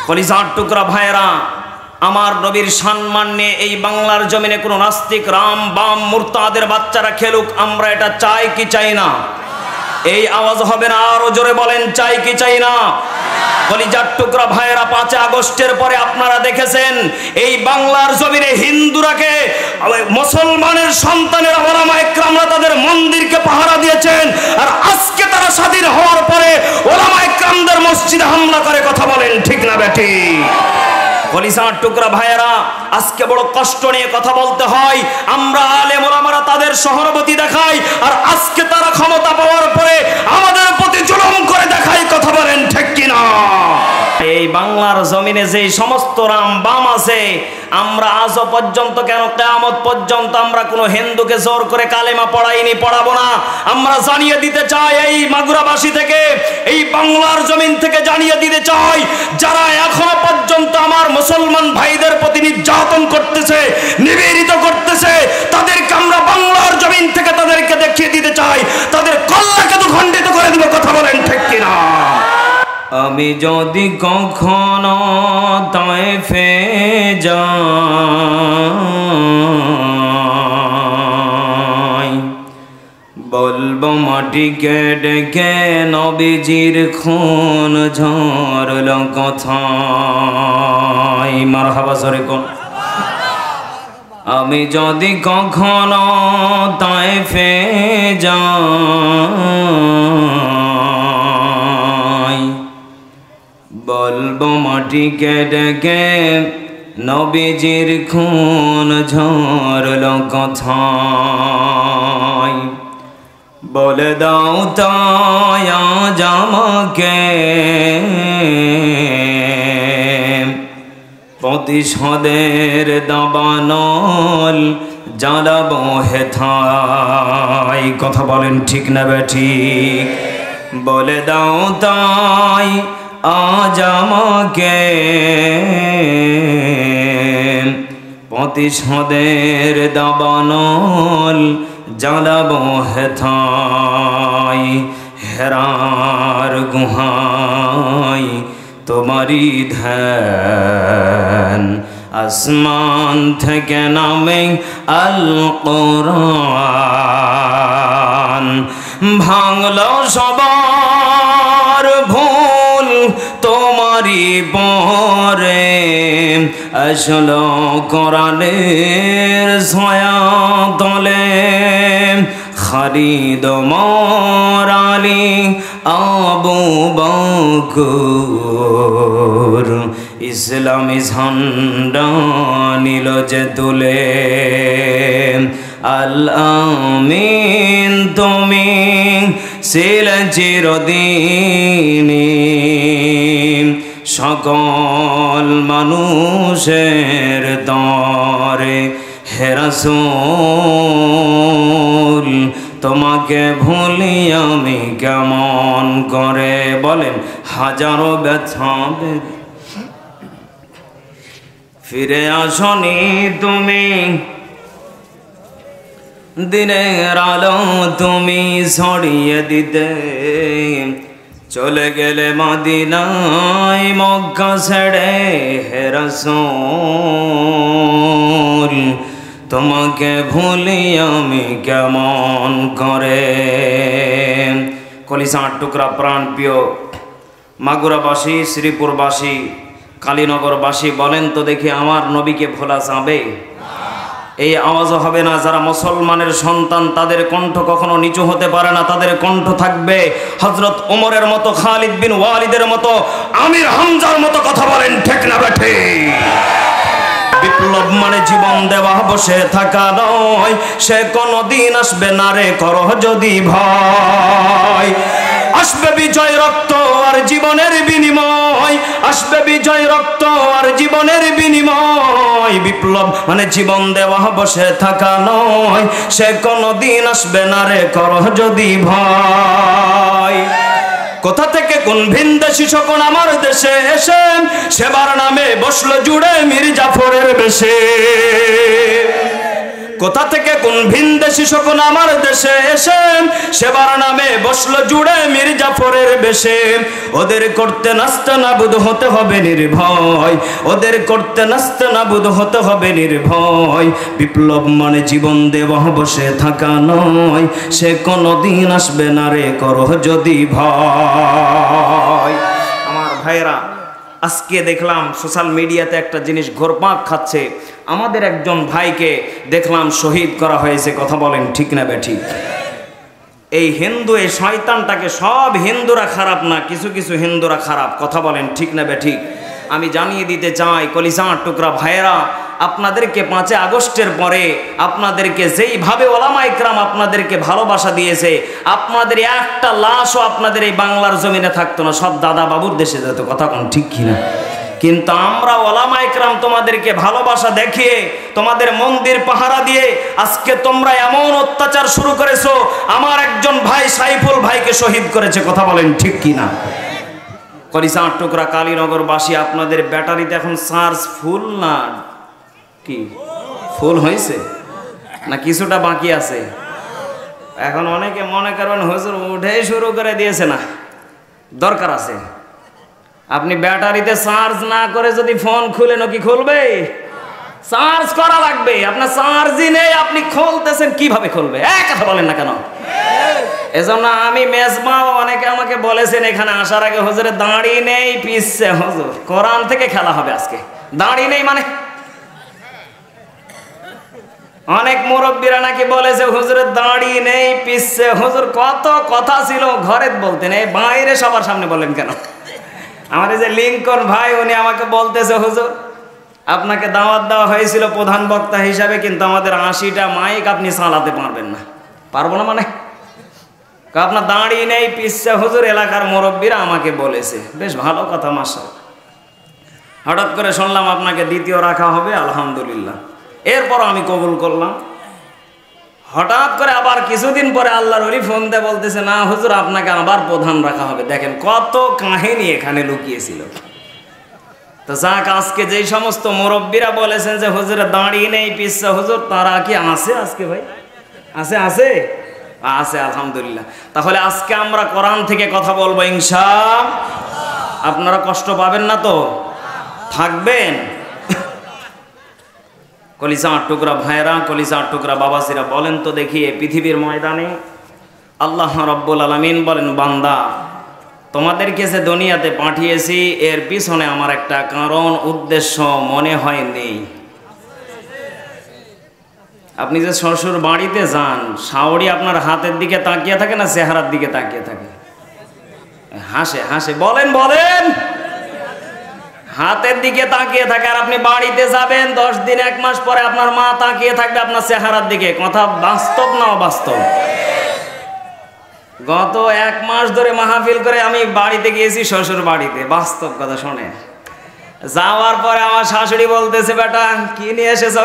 কলিজার টুকরা ভাইয়েরা, আমার নবীর সম্মান নিয়ে এই বাংলার জমিনে কোনো নাস্তিক রাম বাম মুরতাদের বাচ্চারা খেলুক, আমরা এটা চাই কি চাই না? এই আওয়াজ হবে না, আরো জোরে বলেন চাই কি চাই না? কলিজার টুকরা ভাইয়েরা, 5 আগস্টের পরে আপনারা দেখেছেন এই বাংলার জমিনে হিন্দুরাকে মুসলমানের সন্তানেরা ওলামা ইকরামরা তাদের মন্দিরকে পাহারা দিয়েছেন, আর আজকে তারা স্বাধীন হওয়ার পরে ওলামা ইকরামদের মসজিদে হামলা করে। কথা বলেন ঠিক না বেটি? কলিজার টুকরা ভাইয়েরা, আজকে বড় কষ্ট নিয়ে কথা বলতে হয়। আমরা আলেম ওলামারা তাদের সহানুভূতি দেখাই, আর আজকে তারা ক্ষমতা পাওয়ার পরে আমাদের প্রতি জুলুম করে দেখাই। কথা বলেন ঠিক কিনা? এই বাংলার জমিনে যে সমস্ত রাম বাম আছে, আমরা আজও পর্যন্ত, কেন কিয়ামত পর্যন্ত আমরা কোনো হিন্দুকে জোর করে কালেমা পড়াইনি, পড়াবো না। আমরা জানিয়ে দিতে চাই, এই মাগুরাবাসী থেকে, এই বাংলার জমিন থেকে জানিয়ে দিতে চাই, যারা এখনো পর্যন্ত আমার মুসলমান ভাইদের প্রতি নির্যাতন করতেছে, নিবেদিত করতেছে, তাদেরকে আমরা বাংলার জমিন থেকে তাদেরকে দেখিয়ে দিতে চাই, তাদের কল্যাণকে তো খণ্ডিত করে দিব। কথা বলেন ঠিক কিনা? আমি যদি কখনো তায়েফে যাই, বলবো মাটিকে ডেকে নবীজির খুন ঝরল কথায়। মারহাবা জোরে কোন। আমি যদি কখনো তায়েফে যাই, বলবো মাটিকে ডেকে নবীজির খুন ঝরল কথায়। বলে দাও তাই আজ আমাকে প্রতিশোধের দাবানল জ্বালাবো হেথায়। কথা বলেন ঠিক না বেঠিক? বলে দাও তাই আজ আমাকে প্রতিশোধের দাবানল জ্বালাবো হেথায়। হেরার গুহায় তোমারি ধ্যান, আসমান থেকে নামে আল কোরআন। ভাঙলো সবার ভুল তোমারি পরে, আসলো কোরআনের ছায়া তলে। খালিদ ওমর আলী আবু বকর ইসলামী ঝান্ডা নিল যে তুলে। আল আমিন তুমি ছিলে চিরদিনী, সকল মানুষের তরে। হে রাসূল তোমাকে ভুলি আমি কেমন করে? বলেন হাজারো ব্যথা ফিরে আসনি তুমি, দিনের আলো তুমি ছড়িয়ে দিতে। চলে গেলে মদিনায় মক্কা ছেড়ে। হে রাসূল তোমাকে ভুলি আমি কেমন করে? কলিজার টুকরা প্রাণ প্রিয় মাগুরাবাসী, শ্রীপুরবাসী, কালীনগরবাসী, বলেন তো দেখি আমার নবীকে ভোলা যাবে? এই আওয়াজও হবে না। যারা মুসলমানের সন্তান তাদের কণ্ঠ কখনো নিচু হতে পারে না, তাদের কণ্ঠ থাকবে হযরত ওমরের মতো, খালিদ বিন ওয়ালিদের মতো, আমির হামজার মতো। কথা বলেন ঠিক না বেঠি? বিপ্লব মানে জীবন দেওয়া, বসে থাকা নয়, সে কোনদিন আসবে না রে করো যদি ভয়। আসবে বিজয় রক্ত আর জীবনের বিনিময়, আসবে বিজয় রক্ত আর জীবনের বিনিময়। বিপ্লব মানে জীবন দেওয়া, বসে থাকা নয়, সে কোনদিন আসবে না রে করো যদি ভয়। কোথা থেকে কোন ভিনদেশি শকুন আমার দেশে এসে সেবার নামে বসলো জুড়ে মীর জাফরের বেশে। কোথা থেকে কোন ভিনদেশি শকুন আমার দেশে এসে সেবার নামে বসলো জুড়ে মীর জাফরের বেশে। ওদের করতে নাস্তে নাবুদ হতে হবে নির্ভয়, ওদের করতে নাস্তে নাবুদ হতে হবে নির্ভয়। বিপ্লব মানে জীবন দেওয়া বসে থাকা নয়, সে কোনদিন আসবে না রে করো যদি ভয়। আমার ভাইরা, আজকে দেখলাম সোশ্যাল মিডিয়াতে একটা জিনিস ঘোরপাক খাচ্ছে। আমাদের একজন ভাইকে দেখলাম শহীদ করা হয়েছে। কথা বলেন ঠিক না বেঠিক? এই হিন্দু, এই শয়তানটাকে, সব হিন্দুরা খারাপ না, কিছু কিছু হিন্দুরা খারাপ। কথা বলেন ঠিক না বেঠিক? আমি জানিয়ে দিতে চাই কলিজার টুকরা ভাইয়েরা, আপনাদেরকে 5 আগস্টের পরে আপনাদেরকে যেইভাবে ওলামা ইকরাম আপনাদেরকে ভালোবাসা দিয়েছে, আপনাদের একটা লাশও আপনাদের এই বাংলার জমিনে থাকতো না, সব দাদা বাবুর দেশে যেত। কথা কোন ঠিক কিনা? কিন্তু আমরা ওলামা ইকরাম তোমাদেরকে ভালোবাসা দেখিয়ে, তোমাদের মন্দির পাহারা দিয়ে আজকে তোমরা এমন অত্যাচার শুরু করেছো, আমার একজন ভাই সাইফুল ভাইকে শহীদ করেছে। কথা বলেন ঠিক কিনা? কলিজার টুকরা কালীনগরবাসী, আপনাদের ব্যাটারিতে এখন চার্জ ফুল না কি ফুল হয়েছে না কিছুটা বাকি আছে? এখন অনেকে মনে করবেন হুজুর উঠেই শুরু করে দিয়েছে। না, দরকার আছে। আপনি ব্যাটারিতে চার্জ না করে যদি ফোন খুলেন, কি খুলবে? চার্জ করা লাগবে। আপনার চার্জই নেই, আপনি খুলতেছেন কিভাবে খুলবে? কথা বলেন না কেন? এজন্য আমি মেজমা, অনেকে আমাকে বলেছেন এখানে আসার আগে, হুজুরের দাঁড়ি নেই পিছছে। হুজুর কোরআন থেকে খেলা হবে আজকে। দাঁড়ি নেই মানে অনেক মুরব্বীরা নাকি বলেছে হুজুরের দাঁড়ি নেই পিছছে। হুজুর কত কথা ছিল ঘরে বলতেন, এই বাইরে সবার সামনে বলেন কেন? আমার এই যে লিঙ্কন ভাই, উনি আমাকে বলতেছে হুজুর আপনাকে দাওয়াত দেওয়া হয়েছিল প্রধান বক্তা হিসাবে, কিন্তু আমাদের 80টা মাইক আপনি চালাতে পারবেন না। পারবো না মানে? আপনার দাঁড়ি নেই পিছছে হুজুর, এলাকার মুরব্বীরা আমাকে বলেছে। বেশ ভালো কথা, মাশাআল্লাহ। হঠাৎ করে শুনলাম আপনাকে দ্বিতীয় রাখা হবে, আলহামদুলিল্লাহ। এরপর আমি কবুল করলাম। হঠাৎ করে আবার কিছুদিন পরে আল্লাহর ওলি ফোন দিয়ে বলতেছে, না হুজুর আপনাকে আবার প্রধান রাখা হবে। দেখেন কত কাহিনী এখানে লুকিয়েছিল। তো যাক, আজকে যেই সমস্ত মুরব্বীরা বলেছেন যে হুজুরের দাঁড়ি নেই পিছছে হুজুর, তারা কি আছে আজকে? ভাই আছে, আছে, আছে, আলহামদুলিল্লাহ। তাহলে আজকে আমরা কোরআন থেকে কথা বলবো ইনশাআল্লাহ। আপনারা কষ্ট পাবেন না তো? থাকবেন? কলিজার টুকরা ভাইরা, কলিজার টুকরা বাবাজিরা, বলেন তো দেখি, পৃথিবীর ময়দানে আল্লাহ রাব্বুল আলামিন বলেন, বান্দা তোমাদেরকে যে দুনিয়াতে পাঠিয়েছি এর পিছনে আমার একটা কারণ, উদ্দেশ্য মনে হয় নেই? আপনি যে শ্বশুর বাড়িতে যান, শাওড়ি আপনার হাতের দিকে তাকিয়ে থাকে না চেহারার দিকে তাকিয়ে থাকে? হাসে হাসে, বলেন বলেন। হাতের দিকে তাকিয়ে থাকে। আর আপনি বাড়িতে যাবেন 10 দিন 1 মাস পরে আপনার মা তাকিয়ে থাকবে আপনার চেহারার দিকে। কথা বাস্তব না অবাস্তব? গত 1 মাস ধরে মাহফিল করে আমি বাড়িতে গিয়েছি, শ্বশুর বাড়িতে, বাস্তব কথা শোনে। যাওয়ার পরে আমার শাশুড়ি বলতেছে, বেটা কি নিয়ে এসেছ?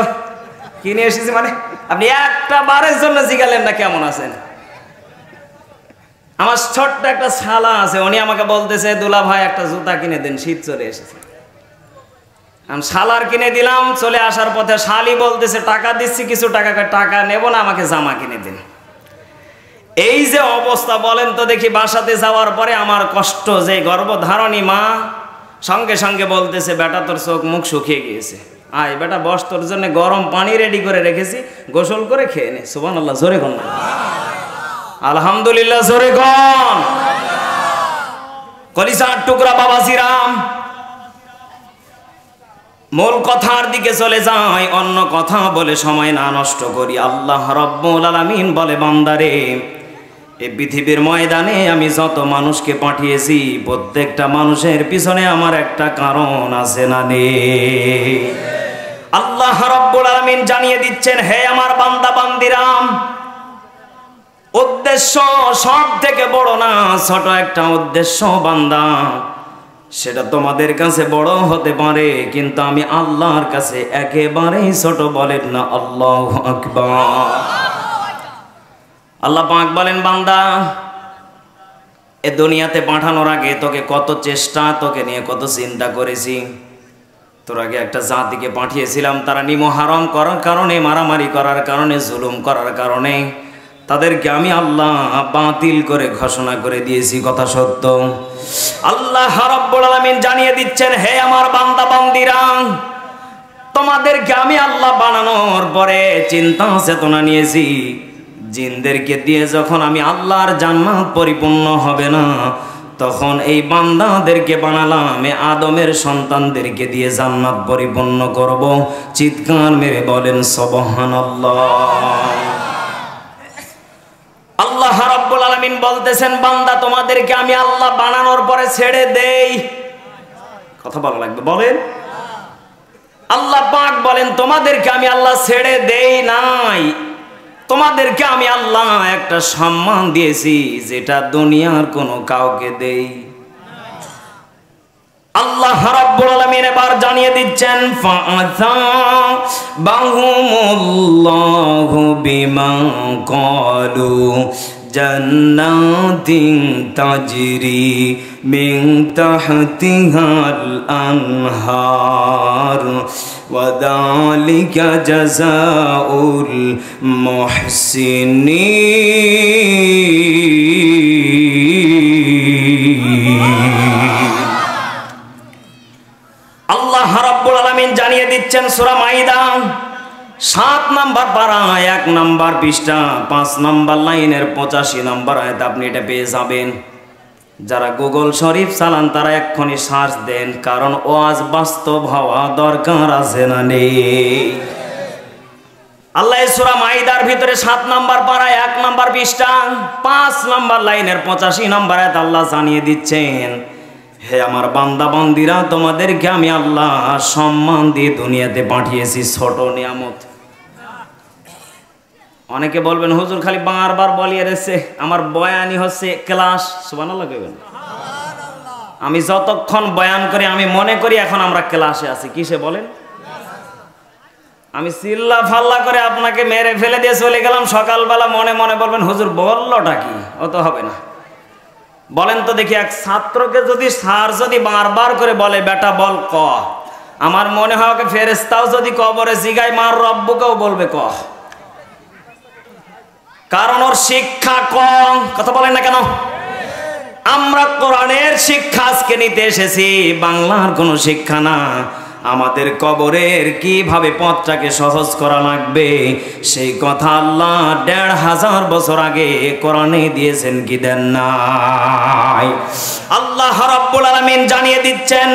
কি নিয়ে এসেছি মানে? আপনি একটা বারের জন্য জিজ্ঞালেন না কেমন আছেন? আমার ছোট্ট একটা শালা আছে, উনি আমাকে বলতেছে, দুলা ভাই একটা জুতা কিনে দেন, শীত চলে এসেছে। আমি শালার কিনে দিলাম। চলে আসার পথে শালি বলতেছে, টাকা দিচ্ছি কিছু টাকা। টাকা নেব না, আমাকে জামা কিনে দিন। এই যে অবস্থা, বলেন তো দেখি। বাসাতে যাওয়ার পরে আমার কষ্ট, যে গর্ভধারণী মা সঙ্গে সঙ্গে বলতেছে, বেটা তোর চোখ মুখ শুকিয়ে গিয়েছে, আয় বেটা বস, তোর জন্য গরম পানি রেডি করে রেখেছি, গোসল করে খেয়ে নে। সুবহানাল্লাহ, জোরে কোন না? আলহামদুলিল্লাহ, জোরে কোন? কলিজার টুকরা বাবাজিরাম, মূল কথার দিকে চলে যায়, অন্য কথা বলে সময় না নষ্ট করি। আল্লাহ রাব্বুল আলামিন বলে, বান্দারে এই পৃথিবীর ময়দানে আমি যত মানুষকে পাঠিয়েছি, প্রত্যেকটা মানুষের পিছনে আমার একটা কারণ আছে না নেই? আল্লাহ রাব্বুল আলামিন জানিয়ে দিচ্ছেন, হে আমার বান্দা বান্দিরাম, উদ্দেশ্য সব থেকে বড় না, ছোট একটা উদ্দেশ্য বান্দা, সেটা তোমাদের কাছে বড় হতে পারে, কিন্তু আমি আল্লাহর কাছে একেবারেই ছোট। বলেন না আল্লাহু আকবার। আল্লাহ পাক বলেন, বান্দা এ দুনিয়াতে পাঠানোর আগে তোকে কত চেষ্টা, তোকে নিয়ে কত চিন্তা করেছি। তোর আগে একটা জাতিকে পাঠিয়েছিলাম, তারা নিমহারাম করার কারণে, মারামারি করার কারণে, জুলুম করার কারণে তাদেরকে আমি আল্লাহ বাতিল করে ঘোষণা করে দিয়েছি। কথা সত্য। আল্লাহ রাব্বুল আলামিন জানিয়ে দিচ্ছেন, হে আমার বান্দা বান্দিরা, তোমাদেরকে আমি আল্লাহ বানানোর পরে চিন্তা চেতনা নিয়েছি। জিনদেরকে দিয়ে যখন আমি আল্লাহর জান্নাত পরিপূর্ণ হবে না, তখন এই বান্দাদেরকে বানালাম, আদমের সন্তানদেরকে দিয়ে জান্নাত পরিপূর্ণ করব। চিৎকার মেরে বলেন সুবহানাল্লাহ। আল্লাহ রাব্বুল আলামিন বলতেছেন, বান্দা তোমাদেরকে আমি আল্লাহ বানানোর পরে ছেড়ে দেই। কথা বলা লাগবে, বলেন। আল্লাহ পাক বলেন, তোমাদেরকে আমি আল্লাহ ছেড়ে দেই নাই, তোমাদেরকে আমি আল্লাহ একটা সম্মান দিয়েছি যেটা দুনিয়ার কোনো কাউকে দেই। আল্লাহ রাব্বুল আলামিন এবার জানিয়ে দিচ্ছেন, ফাআযাবাহুমুল্লাহু বিমা ক্বালু জান্নাতিন তাজরি মিন তাহতিহাল আনহার ওয়া যালিকা জাযাউল মুহসিনিন। আল্লাহ রাব্বুল আলামিন জানিয়ে দিচ্ছেন সূরা মাইদা 7 নম্বর পারা 1 নম্বর পৃষ্ঠা 5 নম্বর লাইনের 85 নম্বর আয়াত, আপনি এটা পেয়ে যাবেন। যারা গুগল শরীফ চালান তারা এক্ষুনি সার্চ দেন, কারণ ওয়াজ বাস্তব হওয়া দরকার আছে না নেই? আল্লাহ সূরা মাইদার ভিতরে 7 নম্বর পারা 1 নম্বর পৃষ্ঠা 5 নম্বর লাইনের 85 নম্বর আয়াত আল্লাহ জানিয়ে দিচ্ছেন, হে আমার বান্দা বান্দিরা, তোমাদেরকে আমি আল্লাহ সম্মান দিয়ে দুনিয়াতে পাঠিয়েছি। ছোট নিয়ামত। অনেকে বলবেন, হুজুর খালি বারবার বলিয়ে রেছে, আমার বয়ানই হচ্ছে ক্লাস। সুবহানাল্লাহ কইবেন। আমি যতক্ষণ বয়ান করি আমি মনে করি এখন আমরা ক্লাসে আছি। কিসে বলেন? আমি চিল্লা ফাল্লা করে আপনাকে মেরে ফেলে দিয়ে চলে গেলাম, সকালবেলা মনে মনে বলবেন, হুজুর বললোটা কি? অত হবে না। বলেন তো দেখি, এক ছাত্রকে যদি স্যার যদি বারবার করে বলে বেটা বল ক, আমার মনে হয় ওকে ফেরেশতাও যদি কবরে জিগায় মার রব্বুকেও বলবে ক, কারণ ওর শিক্ষা কম। কথা বলেন না কেন? আমরা কোরআনের শিক্ষা আজকে নিতে এসেছি, বাংলার কোনো শিক্ষা না। আমাদের কবরের কিভাবে পথটাকে সহজ করা লাগবে সেই কথা আল্লাহ ১৫০০ বছর আগে কোরআনে দিয়েছেন, কি দেন নাই? আল্লাহ রাব্বুল আলামিন জানিয়ে দিচ্ছেন,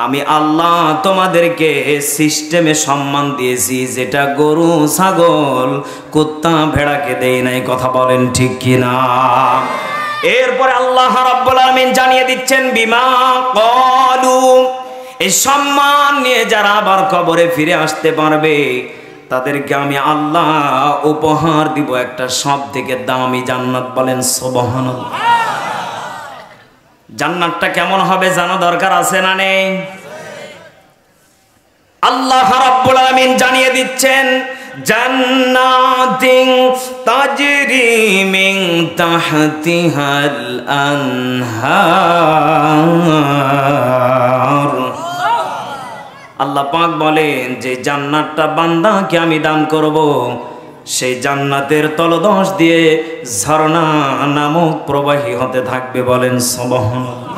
আমি আল্লাহ তোমাদেরকে সিস্টেমে সম্মান দিয়েছি, যেটা গরু ছাগল কুত্তা ভেড়াকে দেই নাই। কথা বলেন ঠিক কিনা? এরপরে আল্লাহ রাব্বুল আলামিন জানিয়ে দিচ্ছেন, বিমা ক্বালু, এই সম্মান নিয়ে যারা আবার কবরে ফিরে আসতে পারবে তাদেরকে আমি আল্লাহ উপহার দিব একটা সব থেকে দামি জান্নাত। বলেন সুবহানাল্লাহ। জান্নাতটা কেমন হবে জানা দরকার আছে না নেই? আল্লাহ রাব্বুল আলামিন জানিয়ে দিচ্ছেন, জান্নাতিন তাজরি মিন তাহতিহাল আনহার। আল্লাহ পাক বলেন যে জান্নাতটা বান্দাকে আমি দান করব, সেই জান্নাতের তলদেশ দিয়ে ঝর্ণা নামক প্রবাহী হতে থাকবে। বলেন সুবহানাল্লাহ।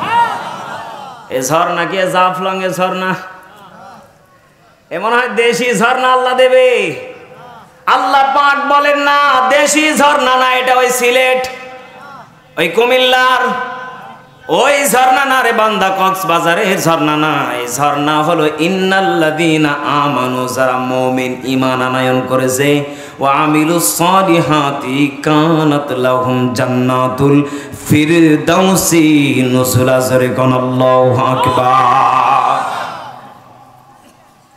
এই ঝর্ণা কি জাফলংয়ের ঝর্ণা? এমন হয় দেশি ঝর্ণা আল্লাহ দেবে? আল্লাহ পাক বলেন না, দেশি ঝর্ণা না, এটা ওই সিলেট ওই কুমিল্লার ওই ঝর্ণা না রে বান্দা, কক্সবাজারের ঝর্ণা না। এই ঝর্ণা হলো ইন্নাল্লাযীনা আমানু, যারা মুমিন ঈমান আনয়ন করেছে, ওয়া আমিলুস সালিহাতি কানাত লাহুম জান্নাতুল ফিরদাউসি নুজুলা। জোরে কোন আল্লাহু আকবার।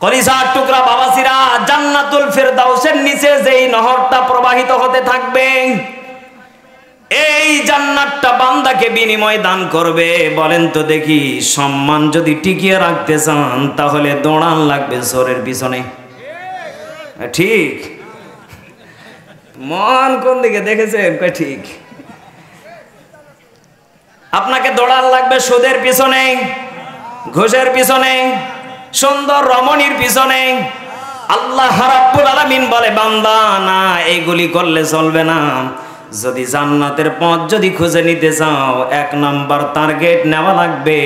কলিজার টুকরা বাবাসিরা, জান্নাতুল ফিরদাউসের নিচে যেই নহরটা প্রবাহিত হতে থাকবে, এই জান্নাতটা বান্দাকে বিনিময় দান করবে। বলেন তো দেখি, সম্মান যদি টিকিয়ে রাখতে চান তাহলে দৌড়ান লাগবে জোরের পিছনে। ঠিক মন কোন দিকে দেখেছেন? কই ঠিক। আপনাকে দৌড়ান লাগবে সুদের পিছনে, ঘুষের পিছনে, সুন্দর রমণীর পিছনে। আল্লাহ রাব্বুল আলামিন বলে বান্দা না, এইগুলি করলে চলবে না। যদি জান্নাতের পথ যদি খুঁজে নিতে চাও, 1 নাম্বার টার্গেট নেওয়া লাগবে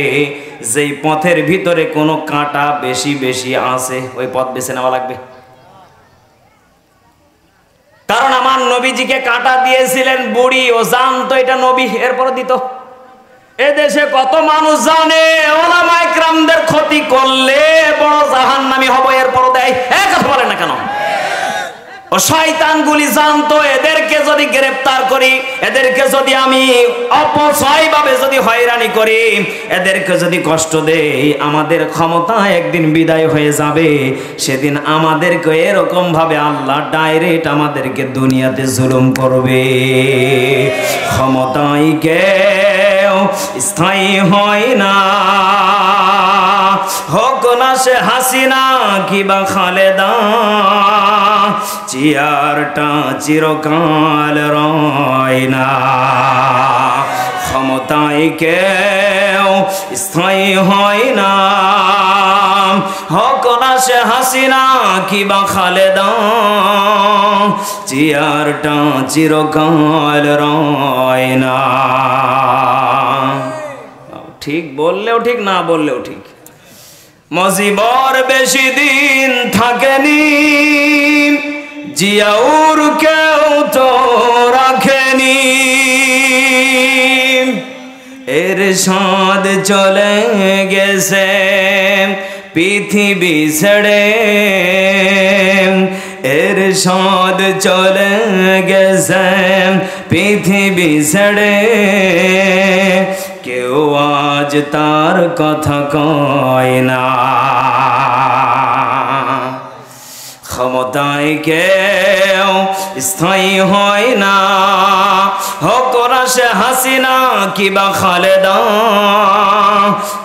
যেই পথের ভিতরে কোনো কাঁটা বেশি বেশি আছে, ওই পথ বেছে নেওয়া লাগবে। কারণ আমার নবীজিকে কাঁটা দিয়েছিলেন বুড়ি, ও জানতো এটা নবী, এরপর দিত। এদেশে কত মানুষ জানে ওলামায়ে কেরামদের ক্ষতি করলে বড় জাহান্নামী হব, এরপর দেয়। কথা বলে না কেন? ও শয়তানগুলি জানতো এদেরকে যদি গ্রেফতার করি, এদেরকে যদি আমি অপচয়ভাবে যদি হয়রানি করি, এদেরকে যদি কষ্ট দেই, আমাদের ক্ষমতা একদিন বিদায় হয়ে যাবে। সেদিন আমাদেরকে এরকম ভাবে আল্লাহ ডাইরেক্ট আমাদেরকে দুনিয়াতে জুলুম করবে। ক্ষমতায় কেউ স্থায়ী হয় না, হোক না সে হাসিনা কিবা খালেদা, চেয়ারটা চিরকাল রয় না। ক্ষমতায় কেউ স্থায়ী হয় না, হোক না সে হাসিনা কিবা খালেদা, চেয়ারটা চিরকাল রয় না। ঠিক বললেও ঠিক, না বললেও ঠিক। মজিবর বেশি দিন থাকেনি, জিয়াউর কেউ তো রাখেনি। এরশাদ চলে গেছে পৃথিবী ছেড়ে, এরশাদ চলে গেছে পৃথিবী ছেড়ে, কেউ আজ তার কথা কয় না। ক্ষমতায় কেউ স্থায়ী হয় না, হোক না সে হাসিনা কিবা খালেদা,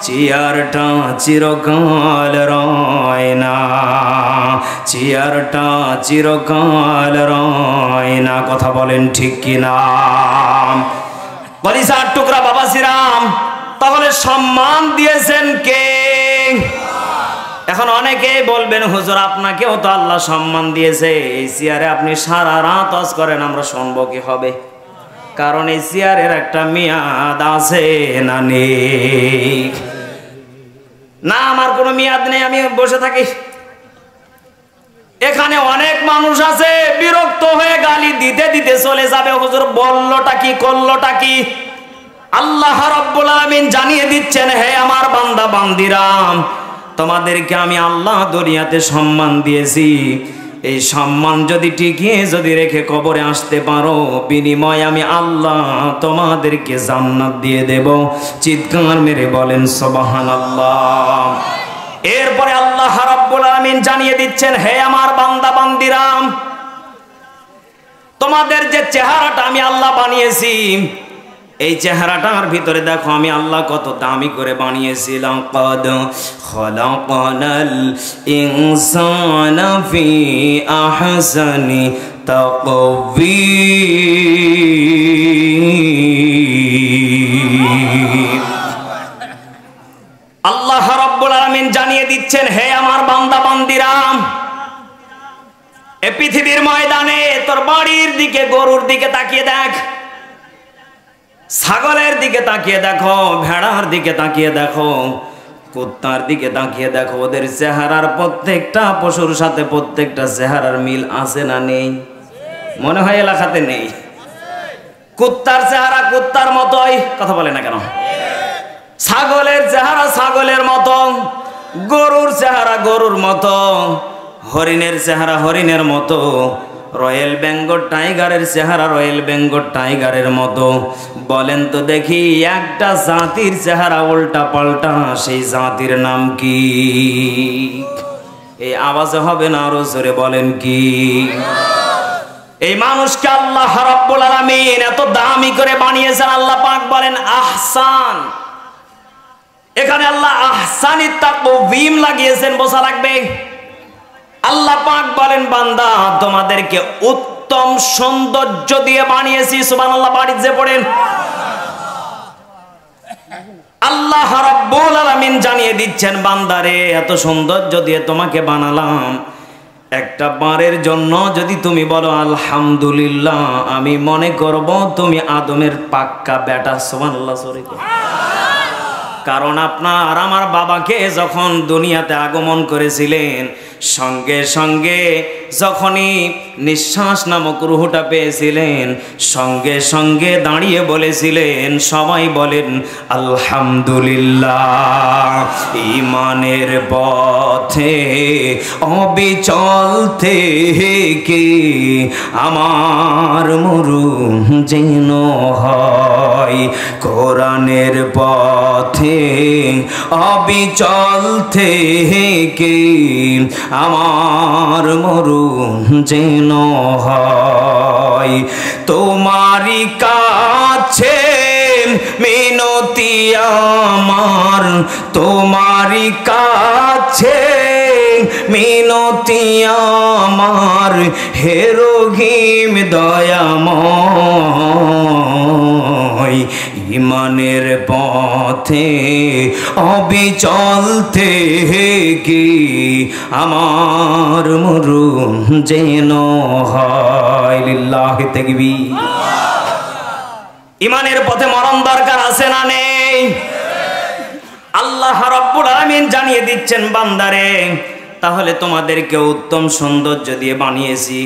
চেয়ারটা চিরকাল রয় না, চেয়ারটা চিরকাল রয় না। কথা বলেন ঠিক কিনা? কলিজার টুকরা বাবা শ্রীরাম, তাহলে সম্মান দিয়েছেন কে? এখন অনেকেই বলবেন হুজুর আপনাকেও তো আল্লাহ সম্মান দিয়েছে, এই চেয়ারে আপনি সারা রাত ওয়াজ করেন, আমরা শুনবো কি হবে? কারণ এই চেয়ারের একটা মেয়াদ আছে না নেই? না, আমার কোনো মেয়াদ নেই, আমি বসে থাকি। এখানে অনেক মানুষ আছে বিরক্ত হয়ে গালি দিতে দিতে চলে যাবে, হুজুর বললোটা কি, করলোটা কি? আল্লাহ রাব্বুল আলামিন জানিয়ে দিচ্ছেন, হে আমার বান্দা বান্দিরাম, তোমাদেরকে আমি আল্লাহ দুনিয়াতে সম্মান দিয়েছি। এই সম্মান যদি টিকিয়ে যদি রেখে কবরে আসতে পারো, বিনিময়ে আমি আল্লাহ তোমাদেরকে জান্নাত দিয়ে দেব। চিৎকার মেরে বলেন সুবহানাল্লাহ। এরপরে আল্লাহ রাব্বুল আলামিন জানিয়ে দিচ্ছেন, হে আমার বান্দা বান্দিরাম, তোমাদের যে চেহারাটা আমি আল্লাহ বানিয়েছি, এই চেহারাটার ভিতরে দেখো আমি আল্লাহ কত দামি করে বানিয়েছিলাম। কদ খলাকনাল ইনসানা ফি আহসানি তাকওয়িম। আল্লাহ রাব্বুল আলামিন জানিয়ে দিচ্ছেন, হে আমার বান্দা বান্দিরাম, এই পৃথিবীর ময়দানে তোর বাড়ির দিকে, গরুর দিকে তাকিয়ে দেখ, ছাগলের দিকে তাকিয়ে দেখো, ভেড়ার দিকে তাকিয়ে দেখো, কুত্তার দিকে তাকিয়ে দেখো, ওদের চেহারার প্রত্যেকটা পশুর সাথে প্রত্যেকটা চেহারার মিল আছে না নেই? মনে হয় এলাকাতে নেই। কুত্তার চেহারা কুত্তার মতোই, কথা বলে না কেন? ছাগলের চেহারা ছাগলের মতো, গরুর চেহারা গরুর মতো, হরিণের চেহারা হরিণের মতো, রয়্যাল বেঙ্গল টাইগারের চেহারা রয়্যাল বেঙ্গল টাইগারের মতো। বলেন তো দেখি, একটা জাতির চেহারা উল্টা পাল্টা, সেই জাতির নাম কি? এই আওয়াজে হবে না, আরো জোরে বলেন কি? এই মানুষকে আল্লাহ রাব্বুল আলামিন এত দামি করে বানিয়েছেন। আল্লাহ পাক বলেন আহসান, এখানে আল্লাহ আহসানি তাকওয়িম লাগিয়েছেন, বোঝা লাগবে। আল্লাহ পাক বলেন বান্দা তোমাদেরকে উত্তম উত্তম সৌন্দর্য দিয়ে বানিয়েছি। সুবহানাল্লাহ বাড়িতে পড়েন। আল্লাহ রাব্বুল আলামিন জানিয়ে দিচ্ছেন, বান্দারে এত সৌন্দর্য দিয়ে তোমাকে বানালাম, একটা বারের জন্য যদি তুমি বলো আলহামদুলিল্লাহ, আমি মনে করব তুমি আদমের পাক্কা বেটা। সুবহানাল্লাহ। কারণ আপনার আমার বাবাকে যখন দুনিয়াতে আগমন করেছিলেন, সঙ্গে সঙ্গে যখনই নিঃশ্বাস নামক রুহটা পেয়েছিলেন, সঙ্গে সঙ্গে দাঁড়িয়ে বলেছিলেন, সবাই বলেন আলহামদুলিল্লাহ। ঈমানের পথে অবিচল থেকে আমার মরণ যেন হয়, কোরআনের পথে অবিচল থেকে আমার মরণ যেন হয়। তোমারই কাছে মিনতি আমার, তোমারই কাছে মিনতি আমার, হে রহিম দয়াময়। ঈমানের পথে অবিচল থেকে আমার মরণ যেন হয়। লিল্লাহি তাকবীর। ঈমানের পথে মরণ দরকার আছে না নেই? আল্লাহ রাব্বুল আলামিন জানিয়ে দিচ্ছেন, বান্দারে তাহলে তোমাদেরকে উত্তম সৌন্দর্য দিয়ে বানিয়েছি।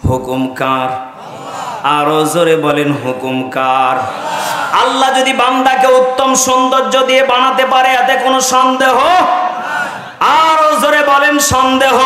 হুকুম কার? আরো জোরে বলেন, হুকুম কার? আল্লাহ যদি বান্দাকে উত্তম সৌন্দর্য দিয়ে বানাতে পারে, এতে কোনো সন্দেহ? আরো জোরে বলেন, সন্দেহ?